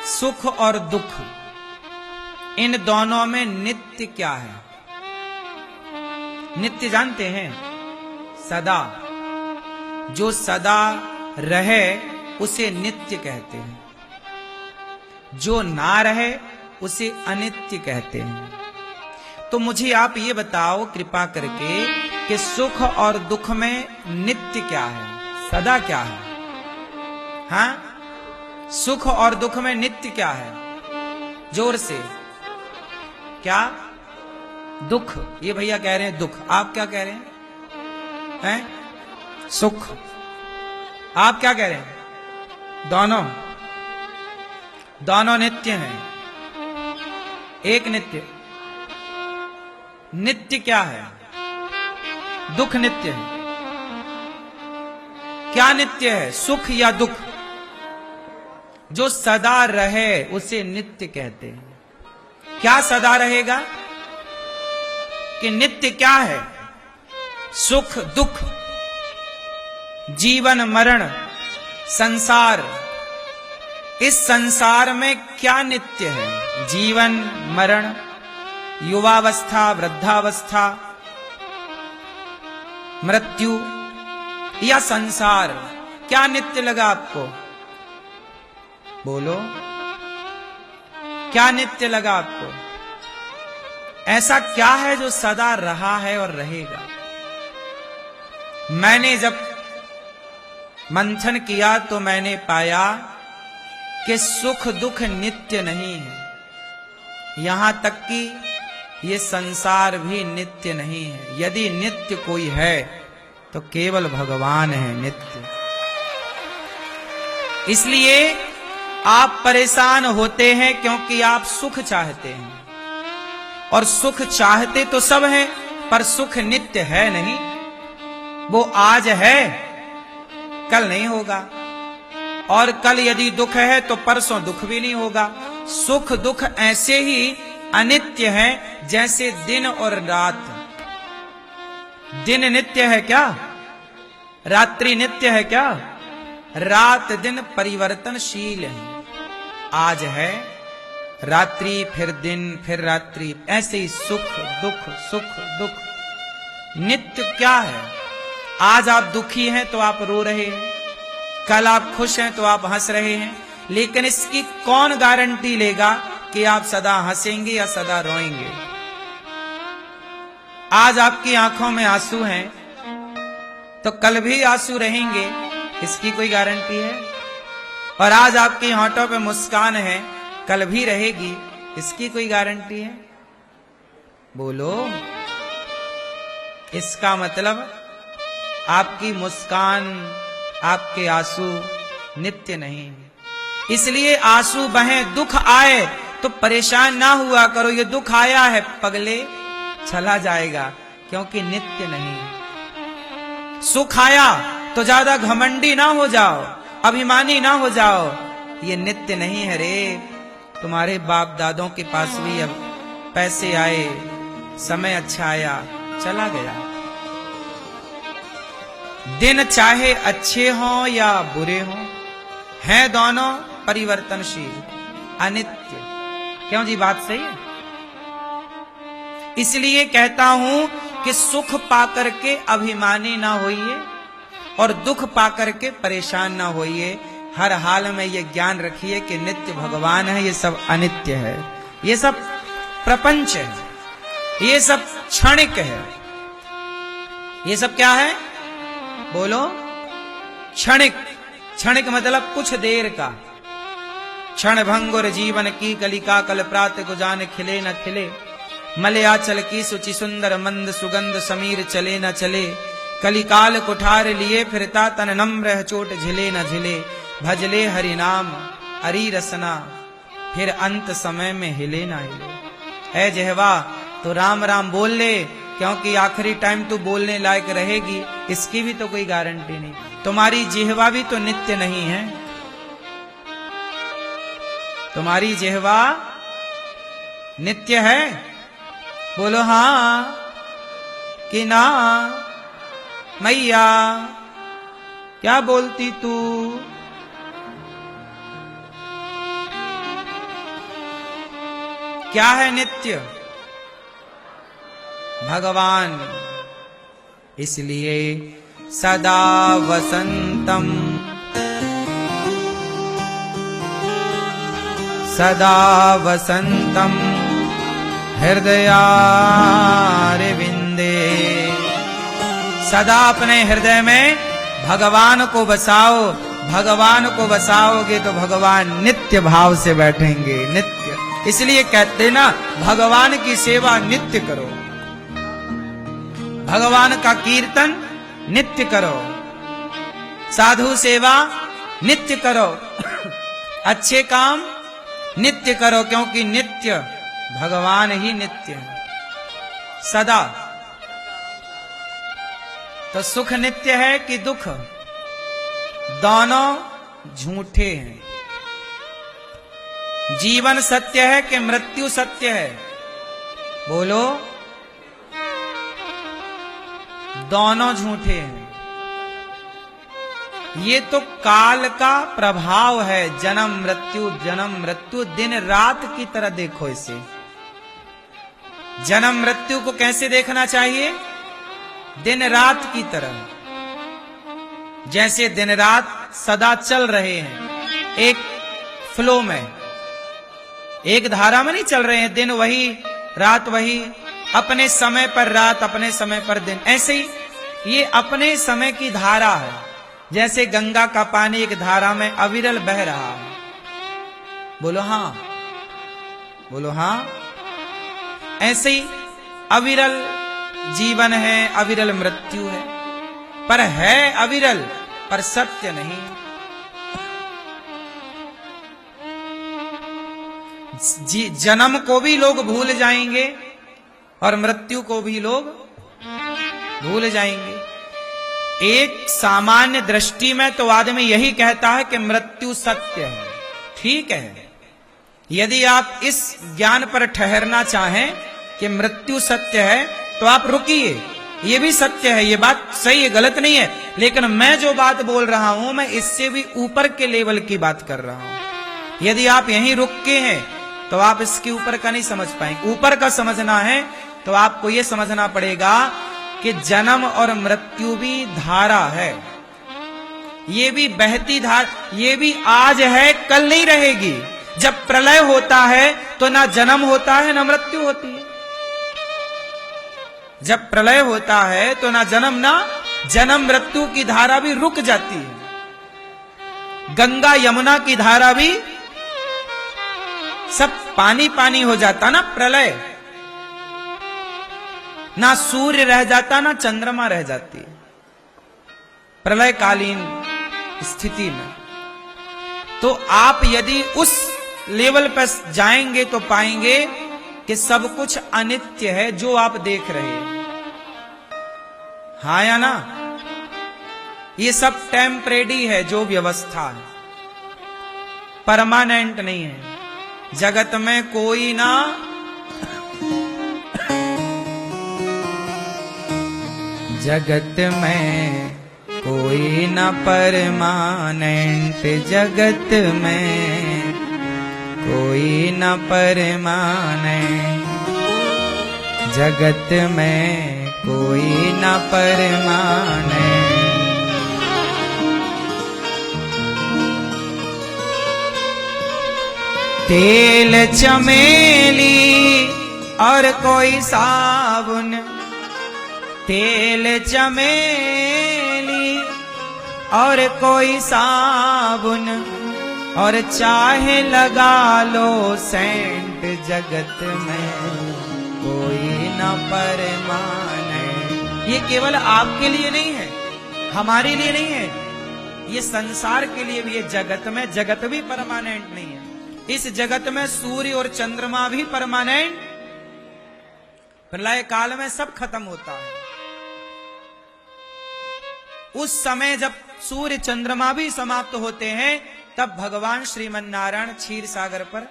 सुख और दुख, इन दोनों में नित्य क्या है? नित्य जानते हैं? सदा। जो सदा रहे उसे नित्य कहते हैं, जो ना रहे उसे अनित्य कहते हैं। तो मुझे आप ये बताओ कृपा करके कि सुख और दुख में नित्य क्या है, सदा क्या है? हाँ, सुख और दुख में नित्य क्या है? जोर से। क्या? दुख। ये भैया कह रहे हैं दुख, आप क्या कह रहे हैं? हैं? सुख। आप क्या कह रहे हैं? दोनों, दोनों नित्य हैं। एक नित्य। नित्य क्या है? दुख नित्य है। क्या नित्य है, सुख या दुख? जो सदा रहे उसे नित्य कहते हैं। क्या सदा रहेगा? कि नित्य क्या है? सुख दुख, जीवन मरण, संसार। इस संसार में क्या नित्य है? जीवन मरण, युवावस्था, वृद्धावस्था, मृत्यु या संसार, क्या नित्य लगा आपको? बोलो, क्या नित्य लगा आपको? ऐसा क्या है जो सदा रहा है और रहेगा? मैंने जब मंथन किया तो मैंने पाया कि सुख दुख नित्य नहीं है, यहां तक कि ये संसार भी नित्य नहीं है। यदि नित्य कोई है तो केवल भगवान है नित्य। इसलिए आप परेशान होते हैं क्योंकि आप सुख चाहते हैं, और सुख चाहते तो सब हैं, पर सुख नित्य है नहीं। वो आज है, कल नहीं होगा, और कल यदि दुख है तो परसों दुख भी नहीं होगा। सुख दुख ऐसे ही अनित्य है जैसे दिन और रात। दिन नित्य है क्या? रात्रि नित्य है क्या? रात दिन परिवर्तनशील है। आज है रात्रि, फिर दिन, फिर रात्रि, ऐसे ही सुख दुख सुख दुख। नित्य क्या है? आज आप दुखी हैं तो आप रो रहे हैं, कल आप खुश हैं तो आप हंस रहे हैं, लेकिन इसकी कौन गारंटी लेगा कि आप सदा हंसेंगे या सदा रोएंगे? आज आपकी आंखों में आंसू हैं तो कल भी आंसू रहेंगे, इसकी कोई गारंटी है? और आज आपके होठों पे मुस्कान है, कल भी रहेगी, इसकी कोई गारंटी है? बोलो। इसका मतलब आपकी मुस्कान, आपके आंसू नित्य नहीं है। इसलिए आंसू बहे, दुख आए तो परेशान ना हुआ करो। ये दुख आया है पगले, चला जाएगा, क्योंकि नित्य नहीं है। सुख आया तो ज्यादा घमंडी ना हो जाओ, अभिमानी ना हो जाओ, ये नित्य नहीं है रे। तुम्हारे बाप दादों के पास भी अब पैसे आए, समय अच्छा आया, चला गया। दिन चाहे अच्छे हों या बुरे हों, हैं दोनों परिवर्तनशील, अनित्य। क्यों जी, बात सही है? इसलिए कहता हूं कि सुख पाकर के अभिमानी ना होइए और दुख पाकर के परेशान ना होइए। हर हाल में ये ज्ञान रखिए कि नित्य भगवान है, ये सब अनित्य है, ये सब प्रपंच है, ये सब क्षणिक है। ये सब क्या है? बोलो। क्षणिक। क्षणिक मतलब कुछ देर का। क्षण भंगुर जीवन की कलिका, कल प्रात को जान खिले न खिले। मलयाचल की सुचि सुंदर मंद सुगंध, समीर चले न चले। कलिकाल कुठार लिए फिरता, तन नम्र है चोट झिले न झिले। भजले हरि नाम हरि रसना, फिर अंत समय में हिले ना हिले। है जेहवा तो राम राम बोल ले, क्योंकि आखिरी टाइम तू बोलने लायक रहेगी, इसकी भी तो कोई गारंटी नहीं। तुम्हारी जिह्वा भी तो नित्य नहीं है। तुम्हारी जिह्वा नित्य है? बोलो हां कि ना। मैया क्या बोलती तू? क्या है नित्य? भगवान। इसलिए सदा वसंतम हृदयारविंदे। सदा अपने हृदय में भगवान को बसाओ। भगवान को बसाओगे तो भगवान नित्य भाव से बैठेंगे, नित्य। इसलिए कहते ना, भगवान की सेवा नित्य करो, भगवान का कीर्तन नित्य करो, साधु सेवा नित्य करो, अच्छे काम नित्य करो, क्योंकि नित्य भगवान ही नित्य है सदा। तो सुख नित्य है कि दुख? दोनों झूठे हैं। जीवन सत्य है कि मृत्यु सत्य है? बोलो। दोनों झूठे हैं। ये तो काल का प्रभाव है। जन्म मृत्यु दिन रात की तरह देखो इसे। जन्म मृत्यु को कैसे देखना चाहिए? दिन रात की तरह। जैसे दिन रात सदा चल रहे हैं, एक फ्लो में, एक धारा में नहीं चल रहे हैं। दिन वही, रात वही, अपने समय पर रात, अपने समय पर दिन। ऐसे ही ये अपने समय की धारा है। जैसे गंगा का पानी एक धारा में अविरल बह रहा है। बोलो हाँ, बोलो हाँ। ऐसे ही अविरल जीवन है, अविरल मृत्यु है, पर है अविरल, पर सत्य नहीं। जन्म को भी लोग भूल जाएंगे और मृत्यु को भी लोग भूल जाएंगे। एक सामान्य दृष्टि में तो आदमी यही कहता है कि मृत्यु सत्य है। ठीक है, यदि आप इस ज्ञान पर ठहरना चाहें कि मृत्यु सत्य है तो आप रुकिए, ये भी सत्य है, ये बात सही है, गलत नहीं है। लेकिन मैं जो बात बोल रहा हूं, मैं इससे भी ऊपर के लेवल की बात कर रहा हूं। यदि आप यहीं रुक के हैं तो आप इसके ऊपर का नहीं समझ पाएंगे। ऊपर का समझना है तो आपको यह समझना पड़ेगा कि जन्म और मृत्यु भी धारा है। ये भी बहती धारा, ये भी आज है, कल नहीं रहेगी। जब प्रलय होता है तो ना जन्म होता है ना मृत्यु होती है। जब प्रलय होता है तो ना जन्म मृत्यु की धारा भी रुक जाती है। गंगा यमुना की धारा भी सब पानी पानी हो जाता ना प्रलय। ना सूर्य रह जाता ना चंद्रमा रह जाती प्रलयकालीन स्थिति में। तो आप यदि उस लेवल पर जाएंगे तो पाएंगे कि सब कुछ अनित्य है जो आप देख रहे हैं। हाँ या ना? ये सब टेम्परेरी है, जो व्यवस्था है, परमानेंट नहीं है। जगत में कोई ना जगत में कोई न परमानेंट, जगत में कोई न परमानेंट, जगत में कोई न परमानेंट। तेल चमेली और कोई साबुन, तेल चमेली और कोई साबुन, और चाहे लगा लो सेंट, जगत में कोई न परमानेंट। ये केवल आपके लिए नहीं है, हमारे लिए नहीं है, ये संसार के लिए भी है। जगत भी परमानेंट नहीं है। इस जगत में सूर्य और चंद्रमा भी परमानेंट, प्रलय काल में सब खत्म होता है। उस समय जब सूर्य चंद्रमा भी समाप्त होते हैं, तब भगवान श्रीमन नारायण क्षीर सागर पर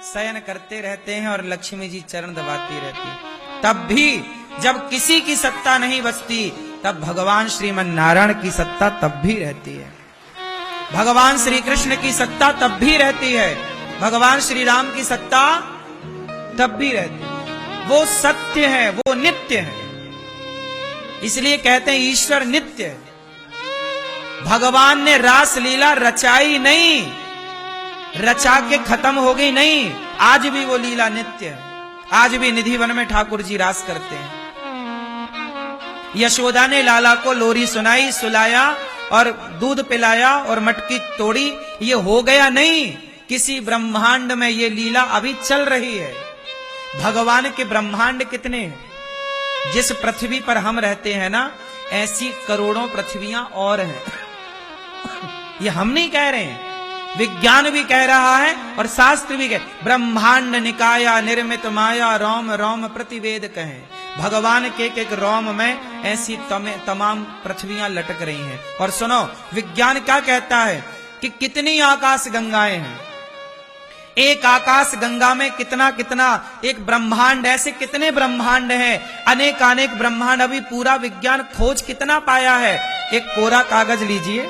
शयन करते रहते हैं और लक्ष्मी जी चरण दबाती रहती। तब भी जब किसी की सत्ता नहीं बचती, तब भगवान श्रीमन नारायण की सत्ता तब भी रहती है। भगवान श्री कृष्ण की सत्ता तब भी रहती है। भगवान श्री राम की सत्ता तब भी रहते हैं। वो सत्य है, वो नित्य है। इसलिए कहते हैं ईश्वर नित्य है। भगवान ने रास लीला रचाई नहीं, रचा के खत्म हो गई नहीं, आज भी वो लीला नित्य है। आज भी निधि वन में ठाकुर जी रास करते हैं। यशोदा ने लाला को लोरी सुनाई, सुलाया और दूध पिलाया और मटकी तोड़ी। ये हो गया नहीं, किसी ब्रह्मांड में ये लीला अभी चल रही है। भगवान के ब्रह्मांड कितने हैं? जिस पृथ्वी पर हम रहते हैं ना, ऐसी करोड़ों पृथ्वियां और हैं। ये हम नहीं कह रहे हैं, विज्ञान भी कह रहा है और शास्त्र भी कह, ब्रह्मांड निकाया निर्मित माया रोम रोम प्रतिवेद कहें। भगवान के एक रोम में ऐसी तमाम पृथ्वियां लटक रही हैं। और सुनो, विज्ञान क्या कहता है कि कितनी आकाश गंगाएं हैं। एक आकाश गंगा में कितना कितना एक ब्रह्मांड, ऐसे कितने ब्रह्मांड हैं, अनेक अनेक ब्रह्मांड। अभी पूरा विज्ञान खोज कितना पाया है। एक कोरा कागज लीजिए,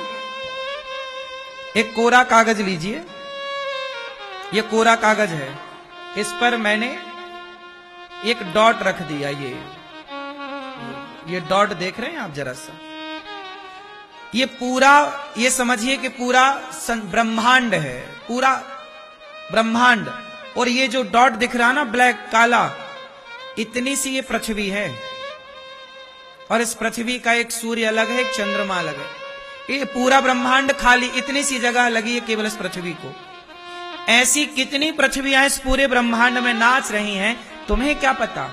एक कोरा कागज लीजिए, ये कोरा कागज है, इस पर मैंने एक डॉट रख दिया। ये डॉट देख रहे हैं आप जरा सा, ये पूरा, ये समझिए कि पूरा ब्रह्मांड है, पूरा ब्रह्मांड। और ये जो डॉट दिख रहा ना, ब्लैक काला, इतनी सी ये पृथ्वी है। और इस पृथ्वी का एक सूर्य अलग है, एक चंद्रमा अलग है। ये पूरा ब्रह्मांड खाली, इतनी सी जगह लगी है केवल इस पृथ्वी को। ऐसी कितनी पृथ्वियां इस पूरे ब्रह्मांड में नाच रही हैं, तुम्हें क्या पता?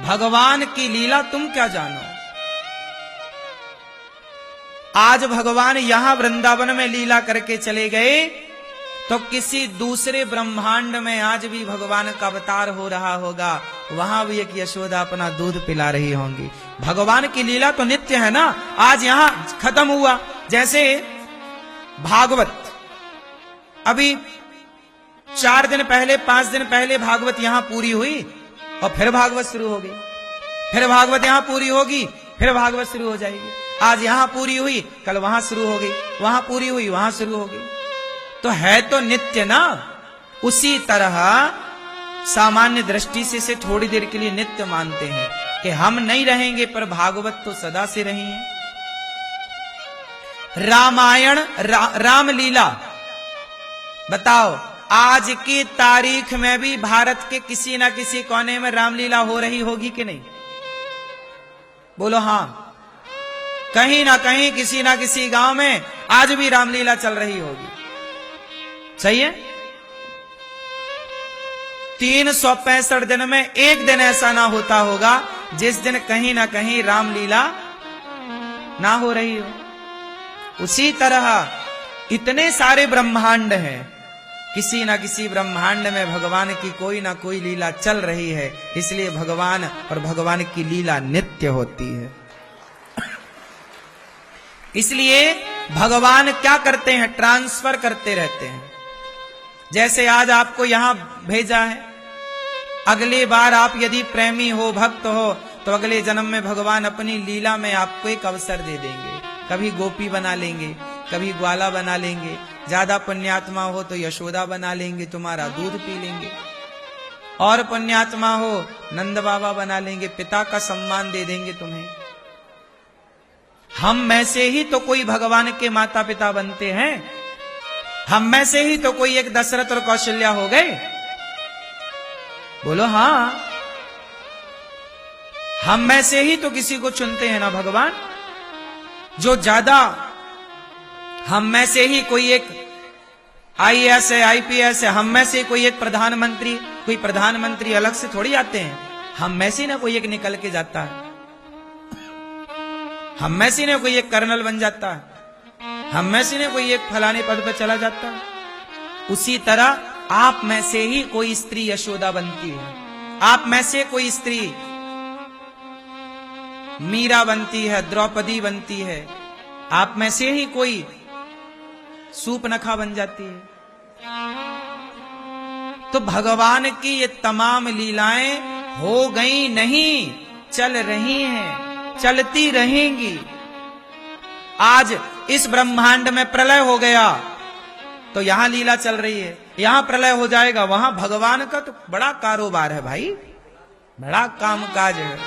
भगवान की लीला तुम क्या जानो। आज भगवान यहां वृंदावन में लीला करके चले गए, तो किसी दूसरे ब्रह्मांड में आज भी भगवान का अवतार हो रहा होगा, वहां भी एक यशोदा अपना दूध पिला रही होंगी। भगवान की लीला तो नित्य है ना। आज यहां खत्म हुआ, जैसे भागवत, अभी 4 दिन पहले 5 दिन पहले भागवत यहां पूरी हुई और फिर भागवत शुरू हो गई। फिर भागवत यहां पूरी होगी, फिर भागवत शुरू हो जाएगी। आज यहां पूरी हुई, कल वहां शुरू हो गई, वहां पूरी हुई, वहां शुरू हो गई। तो है तो नित्य ना। उसी तरह सामान्य दृष्टि से इसे थोड़ी देर के लिए नित्य मानते हैं कि हम नहीं रहेंगे, पर भागवत तो सदा से रही है। रामायण, रामलीला, बताओ आज की तारीख में भी भारत के किसी ना किसी कोने में रामलीला हो रही होगी कि नहीं? बोलो हां। कहीं ना कहीं किसी ना किसी गांव में आज भी रामलीला चल रही होगी। सही है? 365 दिन में एक दिन ऐसा ना होता होगा जिस दिन कहीं ना कहीं रामलीला ना हो रही हो। उसी तरह इतने सारे ब्रह्मांड हैं, किसी ना किसी ब्रह्मांड में भगवान की कोई ना कोई लीला चल रही है। इसलिए भगवान और भगवान की लीला नित्य होती है। इसलिए भगवान क्या करते हैं? ट्रांसफर करते रहते हैं। जैसे आज आपको यहां भेजा है, अगली बार आप यदि प्रेमी हो, भक्त हो, तो अगले जन्म में भगवान अपनी लीला में आपको एक अवसर दे देंगे। कभी गोपी बना लेंगे, कभी ग्वाला बना लेंगे, ज्यादा पुण्यात्मा हो तो यशोदा बना लेंगे, तुम्हारा दूध पी लेंगे। और पुण्यात्मा हो नंद बाबा बना लेंगे, पिता का सम्मान दे देंगे तुम्हें। हम में से ही तो कोई भगवान के माता पिता बनते हैं। हम में से ही तो कोई एक दशरथ और कौशल्या हो गए। बोलो हां। हम में से ही तो किसी को चुनते हैं ना भगवान। जो ज्यादा, हम में से ही कोई एक IAS है, IPS है, हम में से कोई एक प्रधानमंत्री, कोई प्रधानमंत्री अलग से थोड़ी आते हैं। हम में से ना कोई एक निकल के जाता है। हम में से ना कोई एक कर्नल बन जाता है। हम में से ना कोई एक फलाने पद पर चला जाता है। उसी तरह आप में से ही कोई स्त्री यशोदा बनती है। आप में से कोई स्त्री मीरा बनती है, द्रौपदी बनती है। आप में से ही कोई सूपनखा बन जाती है। तो भगवान की ये तमाम लीलाएं हो गई नहीं, चल रही हैं, चलती रहेंगी। आज इस ब्रह्मांड में प्रलय हो गया, तो यहां लीला चल रही है, यहां प्रलय हो जाएगा, वहां भगवान का तो बड़ा कारोबार है भाई, बड़ा कामकाज है।